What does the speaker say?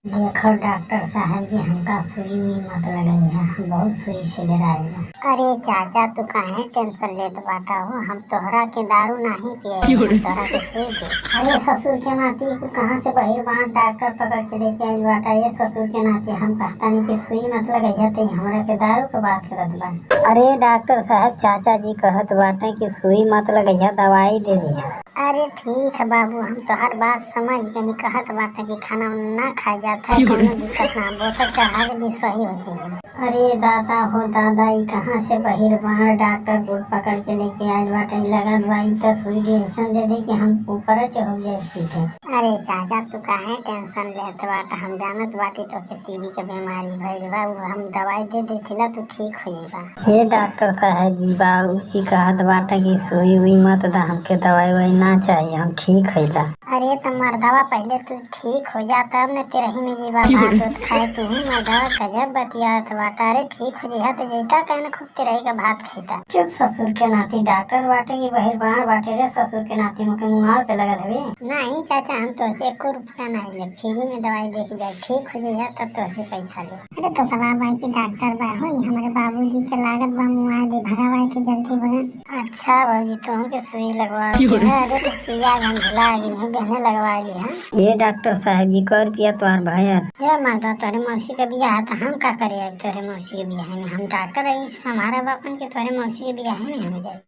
देखो डॉक्टर साहब जी, हमका सुई उई मत लगई है। हम बहुत सुई से डराइला। अरे चाचा, तू काहे टेंशन लेत बाटा हो? हम तोहरा के दारू नहीं पिए, हम तोहरा के सुई दे। अरे ससुर के नाती को कहाँ से बहिर बाण डॉक्टर पकड़ के लेके आइल बाटा। ये ससुर के नाती हम कहता नहीं कि सुई मत लगई है, हमरा के दारू के बात करत बा। अरे डॉक्टर साहब, चाचा जी कहत बाटे कि सुई मत लगई है, दवाई दे दिया। अरे ठीक है बाबू, हम तो हर बात समझ गए। कहत बाटे कि खाना ना खाए जाता है, कोनो दिक्कत ना, बोतल चढ़ा के भी सही हो जाएगी। अरे दादा हो दादा, ई कहाँ से बहिर बाहर डॉक्टर बोर्ड पकड़ के लेके आइल बाटे। लगा दवाई तो सुई इंजेक्शन दे दे कि हम ऊपर हो जाए सीधे। अरे चाचा, तू काहे टेंशन लेत बाटा? हम जानत बाटी तो के टीबी के बीमारी भइल बा, हम दवाई दे देथिला तू ठीक हो जाएगा। हे डॉक्टर साहब जी, बाबूजी कहत बाटे कि सुई उई मत दा, हमके दवाई वही ना चाहिए, हम ठीक हैला। अरे तो मर्दवा, पहले तू ठीक हो जा तब न तेरा ही में जीवा भात उत खाए। तू मर्दवा गजब बतियात बाटा। अरे ठीक हो जा तो जैता कहना खूब तेरा का भात खाईता। चुप ससुर के नाती, डॉक्टर बाटे की बहिर बाण बाटे रे। ससुर के नाती मुके मुंगार पे लगल हवे। नहीं चाचा, हम तो से 1 रुपया नहीं ले, फ्री में दवाई दे के जाए। ठीक हो जाए तब तो से पैसा ले। अरे तो कला भाई की डॉक्टर बा हो, हमारे बाबूजी के लागत बा मुआ दे, भगावा के जल्दी भगन। अच्छा बाबूजी, तुम के सुई लगवा के है? अरे तो सुइया हम भुला गई, बहने लगवा ली है। ये डॉक्टर साहब जी, कर पिया तोहार भैया ये माता तोरे मौसी का बियाह है, तो हम का करे अब तोरे मौसी के बियाह में? हम डॉक्टर है, हमारा बापन के तोरे मौसी के बियाह में हम जाए।